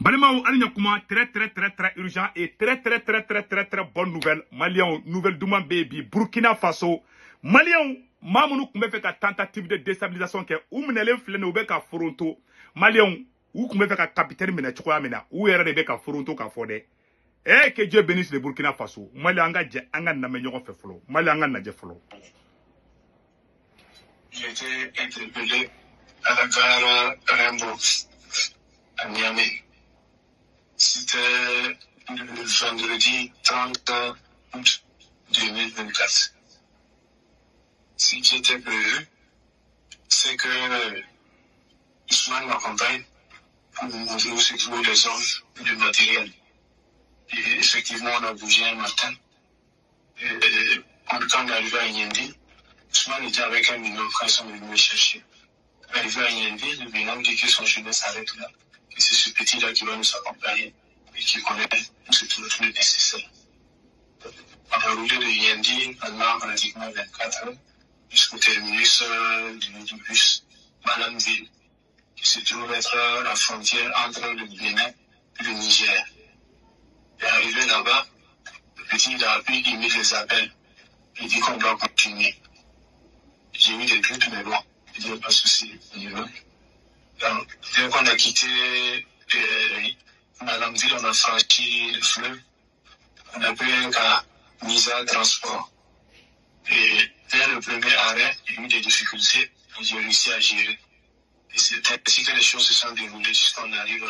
Balimao Alignakuma, très urgent et très bonne nouvelle. Maliens, nouvelle demande baby. Burkina Faso. Maliens, Mamonou Koumbe fait une tentative de déstabilisation qui est ou menelem flène ou beka foronto. Maliens, ou Koumbe fait un capitaine mena choua mena ou era de beka foronto ka fode. Eh, que Dieu bénisse le Burkina Faso. Maliens anga na menyo fait flo. Maliens anga na je flo. J'ai été interpellé à la gare Rimbaud, à Niamey. C'était le vendredi 30 août 2024. Ce qui était prévu, c'est que Ousmane m'accompagne pour nous montrer où se trouvent les hommes du matériel. Et effectivement, on a bougé un matin. Et quand on est arrivé à Yendi, Ousmane était avec un binôme quand ils sont venus me chercher. Arrivé à Yendi, le binôme dit que son chemin s'arrête là. Que c'est ce petit-là qui va nous accompagner et qui connaît où se trouve tout le nécessaire. On a roulé de Yendi pendant pratiquement 24 heures jusqu'au terminus du bus Malanville, qui se trouve être la frontière entre le Bénin et le Niger. Et arrivé là-bas, le petit il a appris, il met les appels. Il dit qu'on doit continuer. J'ai eu des doutes, mais bon, il n'y a pas de souci. Donc, dès qu'on a quitté Malanville, on a franchi le fleuve. On a pris un cas Misa Transport. Et dès le premier arrêt, il y a eu des difficultés. J'ai réussi à gérer. Et c'est ainsi que les choses se sont déroulées jusqu'on arrive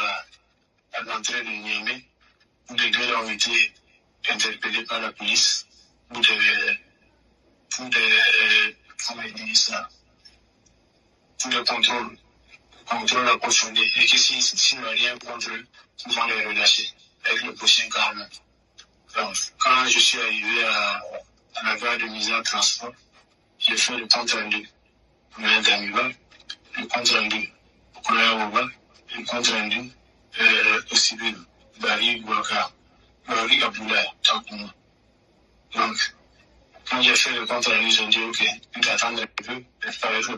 à l'entrée de Niamey, où les deux ont été interpellés par la police pour des comment ils disent ça, pour des contrôles approfondis. Et que s'ils n'ont rien contre eux, ils vont les relâcher avec le prochain calme. Donc, quand je suis arrivé à la gare de mise en transport, j'ai fait le compte rendu au moyen d'Amiba, le compte rendu au Koya, le compte rendu au civil, Bari Bouaka, Bari Aboulaye, tant que moi. Donc, quand j'ai fait le compte rendu, ils ont dit ok, ils attendent un peu, et avec le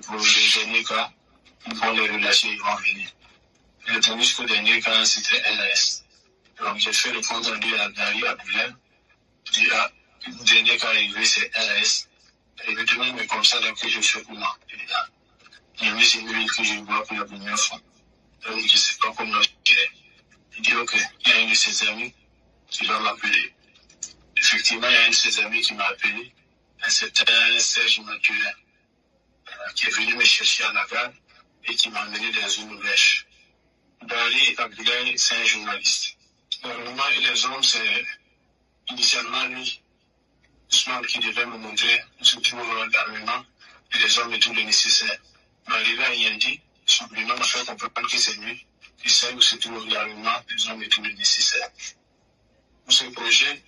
dernier cas, ils vont les relâcher, ils vont venir. J'ai attendu jusqu'au dernier cas, c'était LAS. Donc, j'ai fait le compte rendu à Bari Aboulaye. Le dernier cas arrivé, c'est LAS. Et me demande, mais comme ça, donc, que je fais pour moi. Il y a c'est une ville que je vois pour la première fois. Donc, je ne sais pas comment je dirais. Il dit, ok, il y a un de ses amis qui va m'appeler. Effectivement, il y a un de ses amis qui m'a appelé. Un certain Serge Mathurin, qui est venu me chercher à la gare et qui m'a amené dans une brèche. Bari Abdoulaye, c'est un journaliste. Normalement, les hommes, c'est initialement lui, Ousmane, qui devait me montrer où se trouve l'armement et les hommes et tout le nécessaire. Mais arrivé à Yendi, son binôme m'a fait comprendre que c'est lui qui sait où se trouve l'armement, les hommes et tout le nécessaire. Pour ce projet,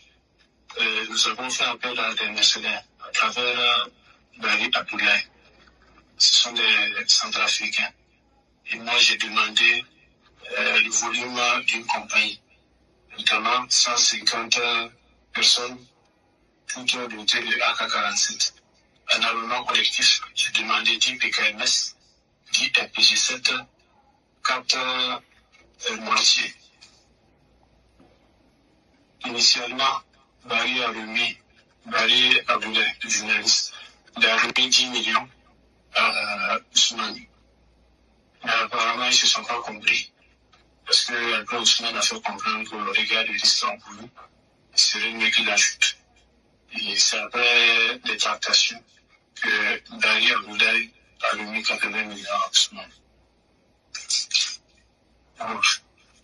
nous avons fait appel à des mercenaires à travers Bari Abdoulaye. Ce sont des Centrafricains. Et moi, j'ai demandé le volume d'une compagnie, notamment 150 personnes, toutes dotées de AK-47. Un armement collectif, j'ai demandé 10 PKMS, 10 RPG-7, 4 mortiers. Initialement, Bari Aboulaye, le journaliste, il a remis 10 millions à Ousmane. Mais apparemment, ils ne se sont pas compris. Parce que après, Ousmane a fait comprendre que le regard de risque pour nous, il serait mieux qu'il ajoute. Et c'est après les tractations que Bari Aboulaye a remis 80 millions à Ousmane.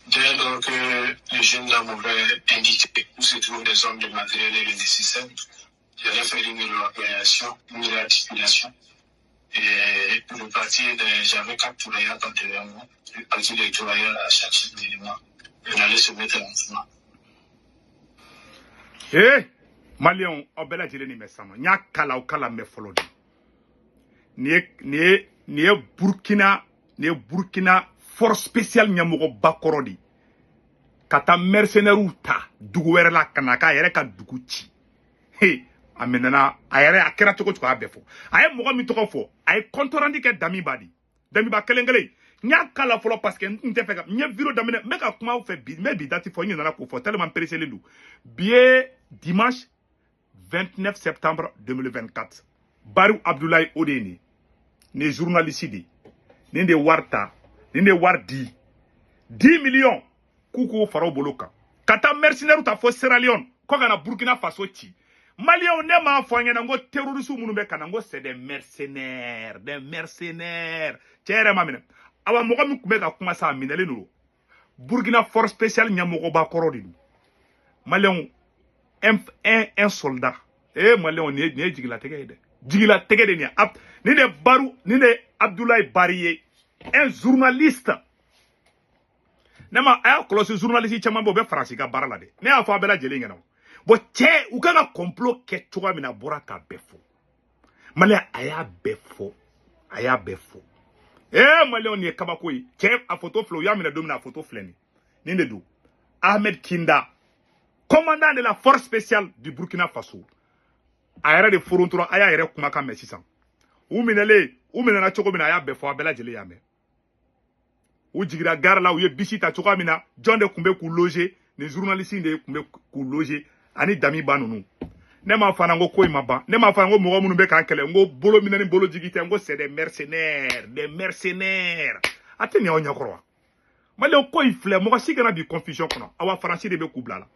Dès lors que les jeunes là m'avaient indiqué où se trouvent les hommes de matériel et le nécessaire, j'allais faire une réorganisation, une réarticulation. Et le parti, j'avais 4 tourailleurs devant moi. Le parti des tourailleurs à chaque élément. Et on allait se mettre en mouvement. Eh, Maliens, on bela jeleni mesama. Nya kala o kala me follow. Ni Burkina force spéciale nyamugo bakorodi. Kata mercenaires ta dugu wɛrɛ la kana ka yɛrɛ ka dugu ci. Hey, amenana a yɛrɛ a kɛra cogo cogo a bɛɛ fɔ. A ye mɔgɔ min tɔgɔ fɔ, a ye compte rendu kɛ Damiba di. Damiba kelen kelen Nya kala folo parce que n'te fait nya vidéo damene me ka kuma fait bi me bi dati fo nana ko fo tellement pressé le bié dimanche 29 septembre 2024 Barou Abdoulaye Odeni ne journaliste di ne de warta ne de wardi 10 millions kuku faro boloka kata mercenaire ta fo Sierra Leone ko kana Burkina Faso ti Malien ne ma fo ngena ngo terroriste munu be kana ngo c'est des mercenaires chere mamina awa mogo mi kumbe ka kuma sa minele nulo Burkina force spéciale nyamogo ba korodi Malien un soldat Malien ne jigila tege de ni de Barou ni de Abdoulaye Bariye un journaliste nema aya kolosi journaliste chama bo be France ka barala de ne afa bela jeli ngena bo che u kana complot ke tuwa mina bora ka befo Malien aya befo Malien ni kabako yi che a photo flow ya mina domina photo fleni ni de do Ahmed Kinda commandant de la force spéciale du Burkina Faso ayara de furuntura aya yere kuma ka mesisan u minana choko mina aya befo abela jeli ya me ou jigira gare là où il y a bisita choka mina John de kumbe ku loger les journalistes de kumbe ku loger ani dami banunu ne ma fana ngo koy maba ne ma fana ngo mo munu be kan kele ngo bolo mina ni bolo jigite ngo c'est des mercenaires ateni on yakoro male ko ifle mo si kana bi confusion kono awa français de be kubla la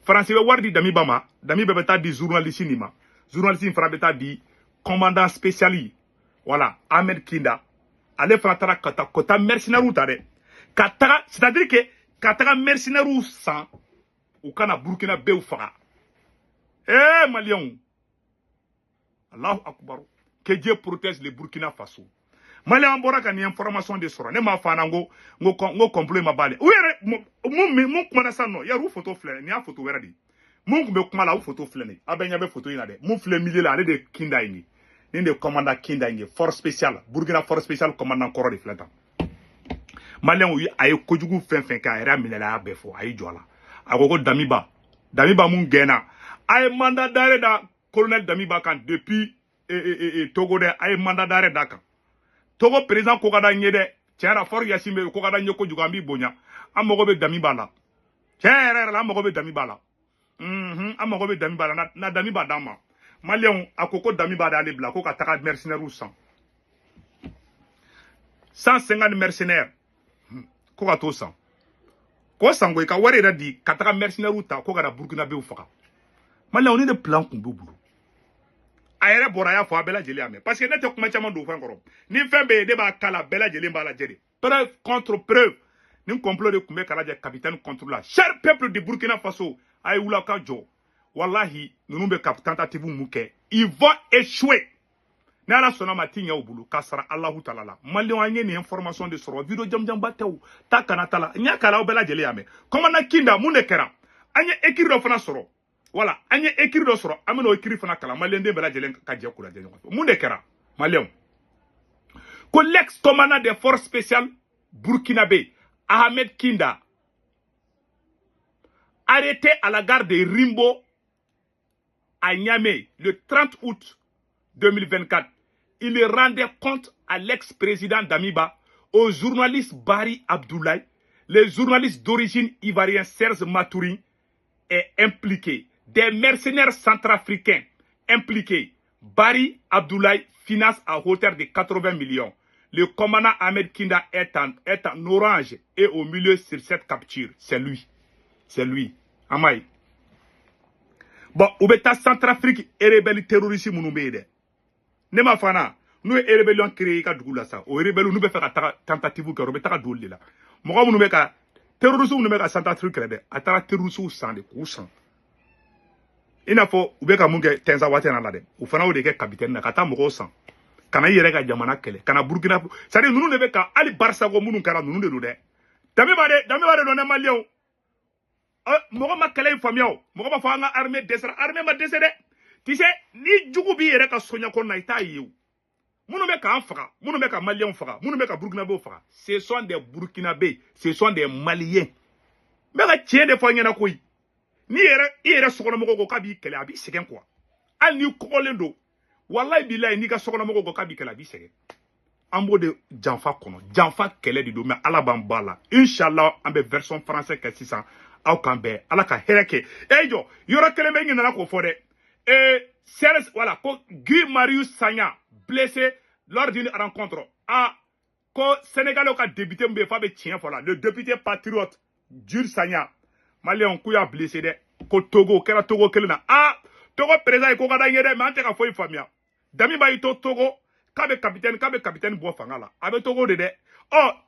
français be wardi dami bama dami be beta di journaliste ni ma journaliste fera beta di commandant spécial voilà Ahmed Kinda ale fana tara kota mercenaire ou tare kata c'est-à-dire que kata mercenaire ou sans ou kana Burkina be ou faga Malien Allahu akbar que Dieu protège les Burkina Faso Malien bora ka ni information de sora ne ma fana ngo complot ma bale ou yere mon kuma sa no ya ru photo fleur ni a photo wera di mon kuma kuma la photo fleur ni abenya be photo ina de mon fleur milieu la de Kinda ini ni de commandant Kinda ini force spéciale Burkina force spéciale commandant koro de fleta Malien wi ay kojugu fen ka era minela befo ay jola agogo Damiba mun gena ay mandat d'arrêt da colonel Damiba kan depuis Togo de ay mandat d'arrêt da kan Togo président ko kada nyede tiara for yasimbe ko kada nyoko jugambi bonya amogo be Damiba la tiara la amogo be Damiba la amogo be Damiba la na Damiba dama Malien akoko Damiba da lebla ko ka taka mercenaire ou 150 mercenaires ko ka to 100 ko sango ka wari da di ka taka mercenaire ou ta ko ka da Burkina be ou faka Malien on est de plan kun bubulu ayere bora ya fo abela jeli ame parce que nete kuma chama do fan koro ni fembe de ba kala bela jeli mbala jeri preuve contre preuve ni complot de kumbe kala je capitaine contre la cher peuple du Burkina Faso ay wula ka jo wallahi nunu be cap tentative muke ils vont échouer nala sona matinya obulu kasara Allahu taala la Malien anye ni information de soro video jam batew ta kana tala nya kala obela jeli ame comment na Kinda mun de kera anye écrit do fana soro voilà anye écrit do soro ameno écrit fana kala Malien de bela jelen ka je kula jelen mun de kera Malien ko l'ex commandant des forces spéciales burkinabé Ahmed Kinda arrêté à la gare de Rimbo à Niamey le 30 août 2024 il rendait compte à l'ex-président Damiba, aux journalistes Bari Abdoulaye, les journalistes d'origine ivoirienne Serge Matourin est impliqué. Des mercenaires centrafricains impliqués. Bari Abdoulaye finance à hauteur de 80 millions. Le commandant Ahmed Kinda est en orange et au milieu sur cette capture. C'est lui. C'est lui. Amaï. Bon, ou beta Centrafrique et rebelle terroriste mounoumede. Nema fana, nous est rébellion créée ka dougou la sa. O rébellion nous be faire tentative que robeta ka douli la. Moga mounou be ka terroriste mounou be ka Centrafrique créée. Atara terroriste ou sang de kousan. Ina fo ou be ka munge tenza wate na la de. Ou fana ou de ke capitaine na kata mogo sang. Kana yere ka jamana kele. Kana Burkina. C'est-à-dire nous ne be ka ali Barça go mounou kara nous de do de. Dame ba de no Malien. Mogo ma kele famiao. Mogo ma fa nga armée desra armée ma desede. Tu sais, ni djugu bi yere ka sonya ko na ita yew. Mounou me ka faga, mounou me ka Malien faga, mounou me ka Burkinabé faga. Ce sont des Burkinabés, ce sont des Maliens. Mais ka tien de fois nyana koy. Ni yere sokona moko ko kabi kele abi segen quoi. Al ni kolendo. Wallahi billahi ni ka sokona moko ko kabi kele abi segen. an b'o de janfa kɔnɔ janfa kɛlɛ de don mais ala b'an ba la inshallah an bɛ version français kɛ sisan aw kan bɛɛ ala ka hɛrɛ kɛ jɔ yɔrɔ kelen bɛ ɲinana k'o fɔ dɛ Serge voilà ko Guy Marius Sagna blessé lors d'une rencontre ko Sénégalais ka député mun bɛ fa bɛ tiɲɛ fɔ la le député patriote Jules Sagna malien k'u y'a blessé dɛ ko Togo kɛra Togo kelen na Togo président ko ka da ɲɛ dɛ mais an tɛ ka foyi faamuya Dami b'a to Togo k'a bɛ capitaine bɔ fanga la a bɛ Togo de dɛ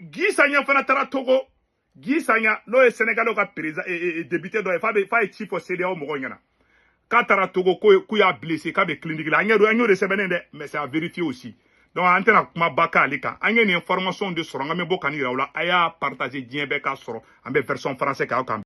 Guy Sagna fana taara Togo Guy Sagna n'o ye Sénégalais ka président député dɔ ye f'a ye ci fɔ CEDEAO mɔgɔw ɲɛna k'a taara Togo k'u y'a blessé k'a bɛ clinique la an y'o de sɛbɛnnen dɛ mais c'est à vérifier aussi donc an tɛna kuma ba k'ale kan an ye nin information de sɔrɔ an ka bɛ bɔ ka nin yira aw la a y'a partager diɲɛ bɛɛ k'a sɔrɔ an bɛ version français k'aw kan